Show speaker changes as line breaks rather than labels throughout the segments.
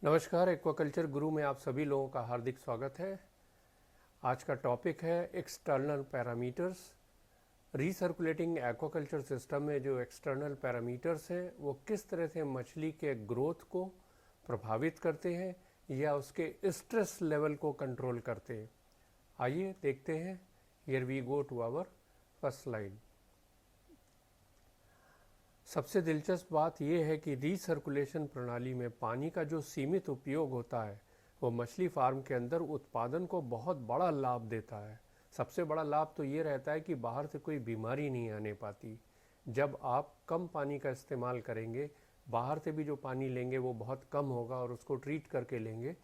नमस्कार, एक्वाकल्चर गुरु में आप सभी लोगों का हार्दिक स्वागत है। आज का टॉपिक है external parameters. Recirculating aquaculture system में जो एक्सटर्नल पैरामीटर्स हैं वो किस तरह से मछली के ग्रोथ को प्रभावित करते हैं या उसके स्ट्रेस लेवल को कंट्रोल करते हैं। आइए देखते हैं। Here we go to our first slide. सबसे दिलचस्प बात यह है कि रीसर्कुलेशन प्रणाली में पानी का जो सीमित उपयोग होता है वो मछली फार्म के अंदर उत्पादन को बहुत बड़ा लाभ देता है। सबसे बड़ा लाभ तो ये रहता है कि बाहर से कोई बीमारी नहीं आने पाती। जब आप कम पानी का इस्तेमाल करेंगे, बाहर से भी जो पानी लेंगे वो बहुत कम होगा और उसको ट्रीट करके लेंगे,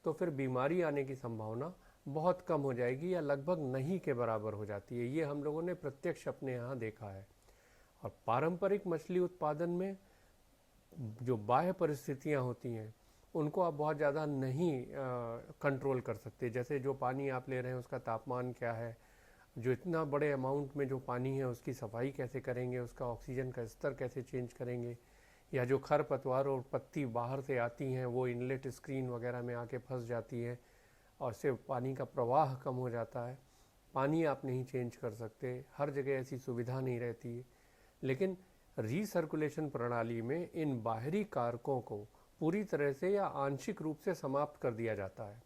तो फिर बीमारी आने की संभावना बहुत कम हो जाएगी या लगभग नहीं के बराबर हो जाती है। ये हम लोगों ने प्रत्यक्ष अपने यहाँ देखा है। और पारंपरिक मछली उत्पादन में जो बाह्य परिस्थितियां होती हैं उनको आप बहुत ज़्यादा नहीं कंट्रोल कर सकते। जैसे जो पानी आप ले रहे हैं उसका तापमान क्या है, जो इतना बड़े अमाउंट में जो पानी है उसकी सफाई कैसे करेंगे, उसका ऑक्सीजन का स्तर कैसे चेंज करेंगे, या जो खर पतवार और पत्ती बाहर से आती हैं वो इनलेट स्क्रीन वगैरह में आके फंस जाती हैं और इससे पानी का प्रवाह कम हो जाता है। पानी आप नहीं चेंज कर सकते, हर जगह ऐसी सुविधा नहीं रहती है। लेकिन रीसर्कुलेशन प्रणाली में इन बाहरी कारकों को पूरी तरह से या आंशिक रूप से समाप्त कर दिया जाता है।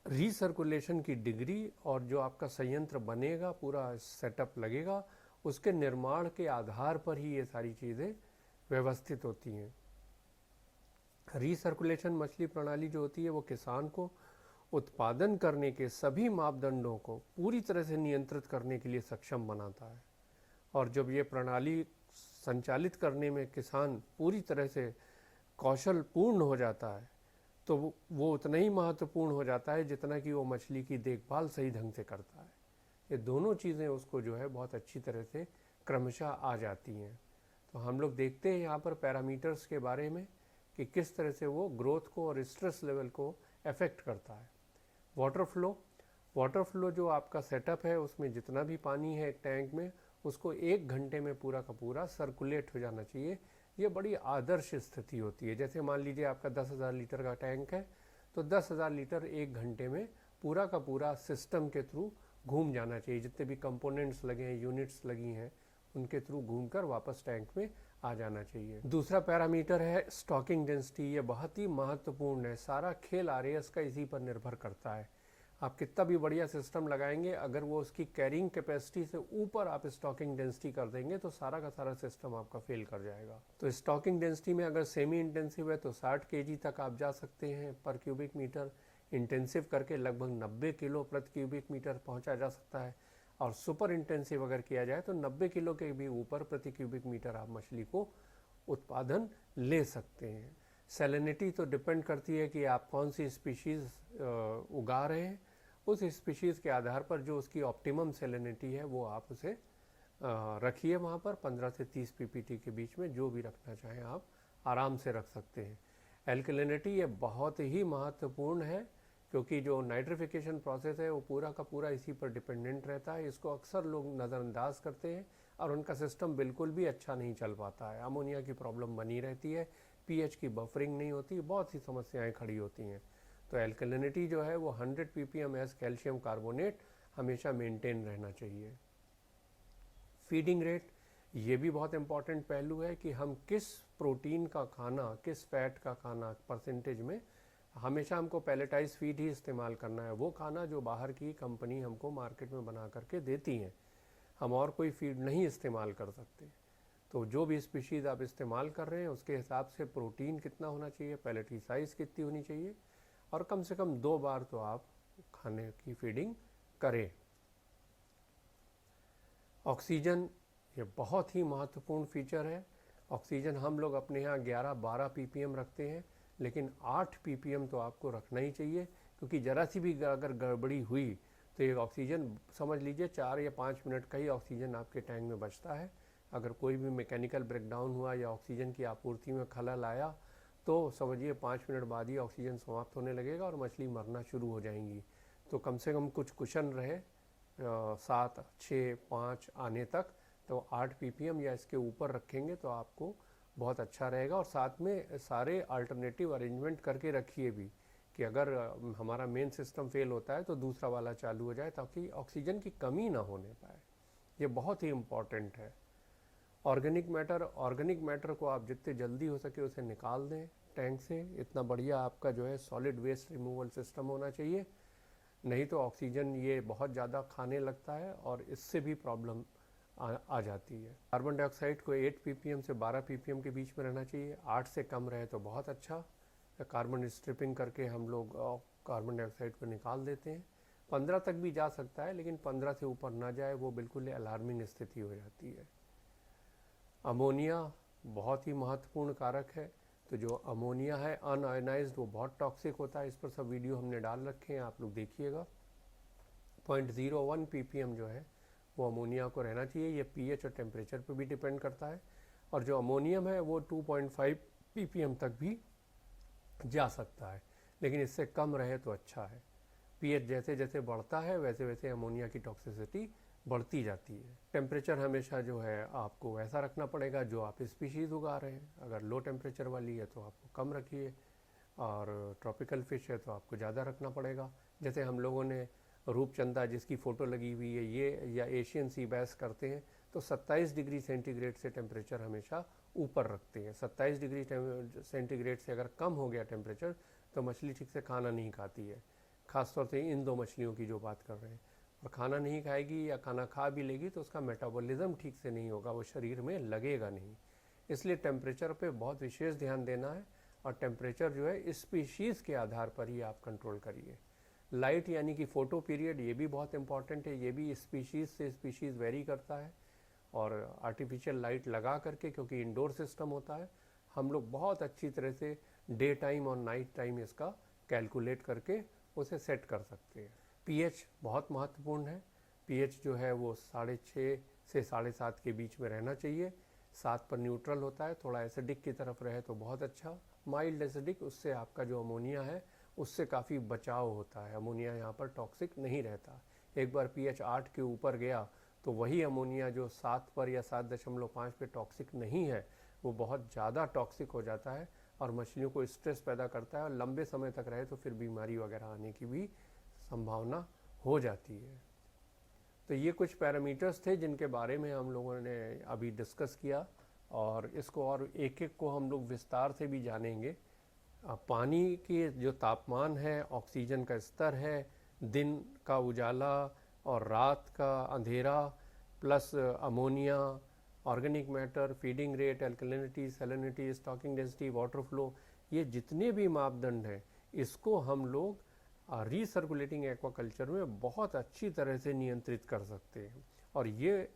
रीसर्कुलेशन की डिग्री और जो आपका संयंत्र बनेगा, पूरा सेटअप लगेगा, उसके निर्माण के आधार पर ही ये सारी चीज़ें व्यवस्थित होती हैं। रीसर्कुलेशन मछली प्रणाली जो होती है वो किसान को उत्पादन करने के सभी मापदंडों को पूरी तरह से नियंत्रित करने के लिए सक्षम बनाता है। और जब ये प्रणाली संचालित करने में किसान पूरी तरह से कौशल पूर्ण हो जाता है तो वो उतना ही महत्वपूर्ण हो जाता है जितना कि वो मछली की देखभाल सही ढंग से करता है। ये दोनों चीज़ें उसको जो है बहुत अच्छी तरह से क्रमशः आ जाती हैं। तो हम लोग देखते हैं यहाँ पर पैरामीटर्स के बारे में कि किस तरह से वो ग्रोथ को और स्ट्रेस लेवल को अफेक्ट करता है। वाटर फ्लो जो आपका सेटअप है उसमें जितना भी पानी है एक टैंक में उसको 1 घंटे में पूरा का पूरा सर्कुलेट हो जाना चाहिए। ये बड़ी आदर्श स्थिति होती है। जैसे मान लीजिए आपका 10,000 लीटर का टैंक है तो 10,000 लीटर 1 घंटे में पूरा का पूरा सिस्टम के थ्रू घूम जाना चाहिए। जितने भी कंपोनेंट्स लगे हैं, यूनिट्स लगी हैं, उनके थ्रू घूमकर वापस टैंक में आ जाना चाहिए। दूसरा पैरामीटर है स्टॉकिंग डेंसिटी। ये बहुत ही महत्वपूर्ण है। सारा खेल आरएएस का इसी पर निर्भर करता है। आप कितना भी बढ़िया सिस्टम लगाएंगे, अगर वो उसकी कैरिंग कैपेसिटी से ऊपर आप स्टॉकिंग डेंसिटी कर देंगे तो सारा का सारा सिस्टम आपका फेल कर जाएगा। तो स्टॉकिंग डेंसिटी में अगर सेमी इंटेंसिव है तो 60 kg तक आप जा सकते हैं पर क्यूबिक मीटर। इंटेंसिव करके लगभग 90 किलो प्रति क्यूबिक मीटर पहुंचा जा सकता है। और सुपर इंटेंसिव अगर किया जाए तो 90 किलो के भी ऊपर प्रति क्यूबिक मीटर आप मछली को उत्पादन ले सकते हैं। सैलिनिटी तो डिपेंड करती है कि आप कौन सी स्पीशीज़ उगा रहे हैं। उस स्पीशीज़ के आधार पर जो उसकी ऑप्टिमम सैलिनिटी है वो आप उसे रखिए। वहाँ पर 15 से 30 पीपीटी के बीच में जो भी रखना चाहें आप आराम से रख सकते हैं। एल्कलिनिटी ये बहुत ही महत्वपूर्ण है क्योंकि जो नाइट्रिफिकेशन प्रोसेस है वो पूरा का पूरा इसी पर डिपेंडेंट रहता है। इसको अक्सर लोग नज़रअंदाज करते हैं और उनका सिस्टम बिल्कुल भी अच्छा नहीं चल पाता है। अमोनिया की प्रॉब्लम बनी रहती है, पीएच की बफरिंग नहीं होती, बहुत सी समस्याएं खड़ी होती हैं। तो एल्कलिनिटी जो है वो 100 ppm एस कैल्शियम कार्बोनेट हमेशा मेंटेन रहना चाहिए। फीडिंग रेट ये भी बहुत इंपॉर्टेंट पहलू है कि हम किस प्रोटीन का खाना, किस फैट का खाना परसेंटेज में, हमेशा हमको पैलेटाइज फीड ही इस्तेमाल करना है। वो खाना जो बाहर की कंपनी हमको मार्केट में बना करके देती हैं, हम और कोई फीड नहीं इस्तेमाल कर सकते। तो जो भी स्पीशीज़ आप इस्तेमाल कर रहे हैं उसके हिसाब से प्रोटीन कितना होना चाहिए, पैलेटरी साइज़ कितनी होनी चाहिए, और कम से कम 2 बार तो आप खाने की फीडिंग करें। ऑक्सीजन ये बहुत ही महत्वपूर्ण फीचर है। ऑक्सीजन हम लोग अपने यहाँ 11-12 ppm रखते हैं, लेकिन 8 ppm तो आपको रखना ही चाहिए क्योंकि ज़रा सी भी अगर गड़बड़ी हुई तो ये ऑक्सीजन समझ लीजिए 4 या 5 मिनट का ही ऑक्सीजन आपके टैंक में बचता है। अगर कोई भी मैकेनिकल ब्रेकडाउन हुआ या ऑक्सीजन की आपूर्ति में खलल आया तो समझिए 5 मिनट बाद ही ऑक्सीजन समाप्त होने लगेगा और मछली मरना शुरू हो जाएंगी। तो कम से कम कुछ कुशन रहे 7, 6, 5 आने तक, तो 8 ppm या इसके ऊपर रखेंगे तो आपको बहुत अच्छा रहेगा। और साथ में सारे अल्टरनेटिव अरेंजमेंट करके रखिए भी कि अगर हमारा मेन सिस्टम फेल होता है तो दूसरा वाला चालू हो जाए, ताकि ऑक्सीजन की कमी ना होने पाए। ये बहुत ही इम्पॉर्टेंट है। ऑर्गेनिक मैटर को आप जितने जल्दी हो सके उसे निकाल दें टैंक से, इतना बढ़िया आपका जो है सॉलिड वेस्ट रिमूवल सिस्टम होना चाहिए। नहीं तो ऑक्सीजन ये बहुत ज़्यादा खाने लगता है और इससे भी प्रॉब्लम आ जाती है। कार्बन डाइऑक्साइड को 8 ppm से 12 ppm के बीच में रहना चाहिए, 8 से कम रहे तो बहुत अच्छा। कार्बन स्ट्रिपिंग करके हम लोग कार्बन डाइऑक्साइड को निकाल देते हैं। 15 तक भी जा सकता है, लेकिन 15 से ऊपर ना जाए, वो बिल्कुल अलार्मिंग स्थिति हो जाती है। अमोनिया बहुत ही महत्वपूर्ण कारक है। तो जो अमोनिया है अनआयोनाइज्ड, वो बहुत टॉक्सिक होता है। इस पर सब वीडियो हमने डाल रखे हैं, आप लोग देखिएगा। 0.01 ppm जो है वो अमोनिया को रहना चाहिए। ये pH और टेम्परेचर पर भी डिपेंड करता है। और जो अमोनियम है वो 2.5 ppm तक भी जा सकता है, लेकिन इससे कम रहे तो अच्छा है। pH जैसे जैसे बढ़ता है वैसे वैसे अमोनिया की टॉक्सिसिटी बढ़ती जाती है। टेम्परेचर हमेशा जो है आपको वैसा रखना पड़ेगा जो आप स्पीशीज़ उगा रहे हैं। अगर लो टेम्परेचर वाली है तो आपको कम रखिए, और ट्रॉपिकल फ़िश है तो आपको ज़्यादा रखना पड़ेगा। जैसे हम लोगों ने रूपचंदा जिसकी फ़ोटो लगी हुई है ये, या एशियन सी बैस करते हैं तो 27 डिग्री सेंटीग्रेड से टेम्परेचर हमेशा ऊपर रखते हैं। 27 डिग्री सेंटीग्रेड से अगर कम हो गया टेम्परेचर तो मछली ठीक से खाना नहीं खाती है। ख़ासतौर से इन 2 मछलियों की जो बात कर रहे हैं। और खाना नहीं खाएगी या खाना खा भी लेगी तो उसका मेटाबॉलिज्म ठीक से नहीं होगा, वो शरीर में लगेगा नहीं। इसलिए टेम्परेचर पे बहुत विशेष ध्यान देना है। और टेम्परेचर जो है स्पीशीज़ के आधार पर ही आप कंट्रोल करिए। लाइट यानी कि फ़ोटो पीरियड, ये भी बहुत इंपॉर्टेंट है। ये भी स्पीशीज़ से स्पीशीज़ वेरी करता है। और आर्टिफिशियल लाइट लगा करके, क्योंकि इंडोर सिस्टम होता है, हम लोग बहुत अच्छी तरह से डे टाइम और नाइट टाइम इसका कैलकुलेट करके उसे सेट कर सकते हैं। pH बहुत महत्वपूर्ण है। pH जो है वो 6.5 से 7.5 के बीच में रहना चाहिए। 7 पर न्यूट्रल होता है, थोड़ा एसिडिक की तरफ रहे तो बहुत अच्छा। माइल्ड एसिडिक, उससे आपका जो अमोनिया है उससे काफ़ी बचाव होता है। अमोनिया यहाँ पर टॉक्सिक नहीं रहता। एक बार pH 8 के ऊपर गया तो वही अमोनिया जो 7 पर या 7.5 पे टॉक्सिक नहीं है, वो बहुत ज़्यादा टॉक्सिक हो जाता है और मछलियों को स्ट्रेस पैदा करता है। और लंबे समय तक रहे तो फिर बीमारी वगैरह आने की भी संभावना हो जाती है। तो ये कुछ पैरामीटर्स थे जिनके बारे में हम लोगों ने अभी डिस्कस किया, और इसको और एक एक को हम लोग विस्तार से भी जानेंगे। पानी के जो तापमान है, ऑक्सीजन का स्तर है, दिन का उजाला और रात का अंधेरा, plus ammonia, organic matter, feeding rate, alkalinity, salinity, stocking density, water flow, ये जितने भी मापदंड हैं इसको हम लोग रीसर्कुलेटिंग एक्वाकल्चर में बहुत अच्छी तरह से नियंत्रित कर सकते हैं। और ये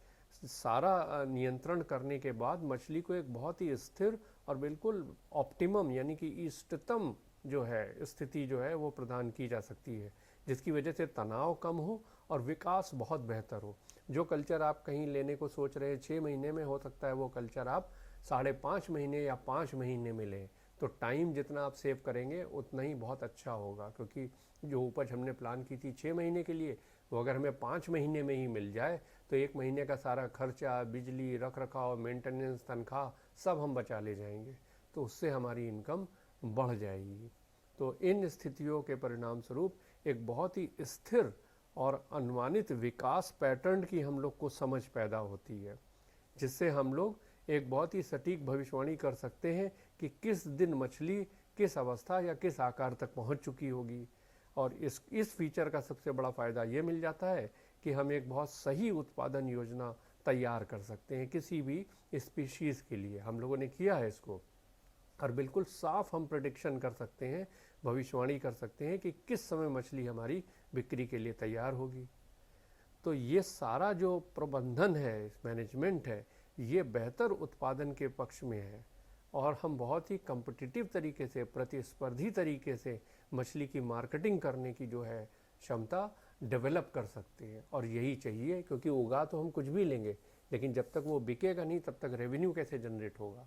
सारा नियंत्रण करने के बाद मछली को एक बहुत ही स्थिर और बिल्कुल ऑप्टिमम यानी कि इष्टतम जो है स्थिति जो है वो प्रदान की जा सकती है, जिसकी वजह से तनाव कम हो और विकास बहुत बेहतर हो। जो कल्चर आप कहीं लेने को सोच रहे हैं 6 महीने में, हो सकता है वो कल्चर आप 5.5 महीने या 5 महीने में लें। तो टाइम जितना आप सेव करेंगे उतना ही बहुत अच्छा होगा, क्योंकि जो उपज हमने प्लान की थी 6 महीने के लिए, वो अगर हमें 5 महीने में ही मिल जाए तो 1 महीने का सारा खर्चा, बिजली, रख रखाव, मेंटेनेंस, तनख्वाह सब हम बचा ले जाएंगे। तो उससे हमारी इनकम बढ़ जाएगी। तो इन स्थितियों के परिणाम स्वरूप एक बहुत ही स्थिर और अनुमानित विकास पैटर्न की हम लोग को समझ पैदा होती है, जिससे हम लोग एक बहुत ही सटीक भविष्यवाणी कर सकते हैं कि किस दिन मछली किस अवस्था या किस आकार तक पहुंच चुकी होगी। और इस फीचर का सबसे बड़ा फ़ायदा ये मिल जाता है कि हम एक बहुत सही उत्पादन योजना तैयार कर सकते हैं किसी भी स्पीशीज़ के लिए। हम लोगों ने किया है इसको, और बिल्कुल साफ हम प्रेडिक्शन कर सकते हैं, भविष्यवाणी कर सकते हैं कि किस समय मछली हमारी बिक्री के लिए तैयार होगी। तो ये सारा जो प्रबंधन है, मैनेजमेंट है, ये बेहतर उत्पादन के पक्ष में है। और हम बहुत ही कम्पिटिटिव तरीके से, प्रतिस्पर्धी तरीके से मछली की मार्केटिंग करने की जो है क्षमता डेवलप कर सकते हैं। और यही चाहिए, क्योंकि उगा तो हम कुछ भी लेंगे, लेकिन जब तक वो बिकेगा नहीं तब तक रेवेन्यू कैसे जनरेट होगा।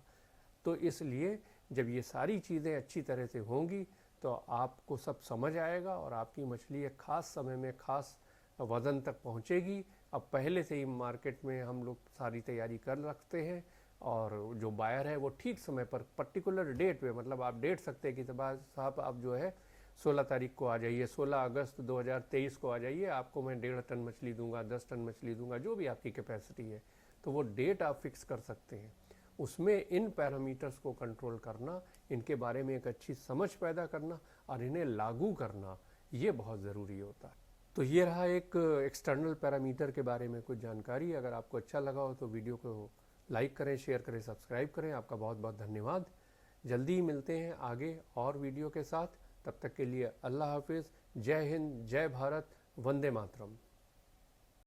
तो इसलिए जब ये सारी चीज़ें अच्छी तरह से होंगी तो आपको सब समझ आएगा और आपकी मछली एक ख़ास समय में ख़ास वज़न तक पहुँचेगी। अब पहले से ही मार्केट में हम लोग सारी तैयारी कर रखते हैं, और जो बायर है वो ठीक समय पर पर्टिकुलर डेट पे, मतलब आप डेट सकते हैं कि साहब आप जो है 16 तारीख को आ जाइए, 16 अगस्त 2023 को आ जाइए, आपको मैं 1.5 टन मछली दूंगा, 10 टन मछली दूंगा, जो भी आपकी कैपेसिटी है। तो वो डेट आप फिक्स कर सकते हैं। उसमें इन पैरामीटर्स को कंट्रोल करना, इनके बारे में एक अच्छी समझ पैदा करना और इन्हें लागू करना, ये बहुत ज़रूरी होता है। तो ये रहा एक एक्सटर्नल पैरामीटर के बारे में कुछ जानकारी। अगर आपको अच्छा लगा हो तो वीडियो को लाइक करें, शेयर करें, सब्सक्राइब करें। आपका बहुत बहुत धन्यवाद। जल्दी ही मिलते हैं आगे और वीडियो के साथ। तब तक के लिए अल्लाह हाफिज़। जय हिंद, जय भारत, वंदे मातरम।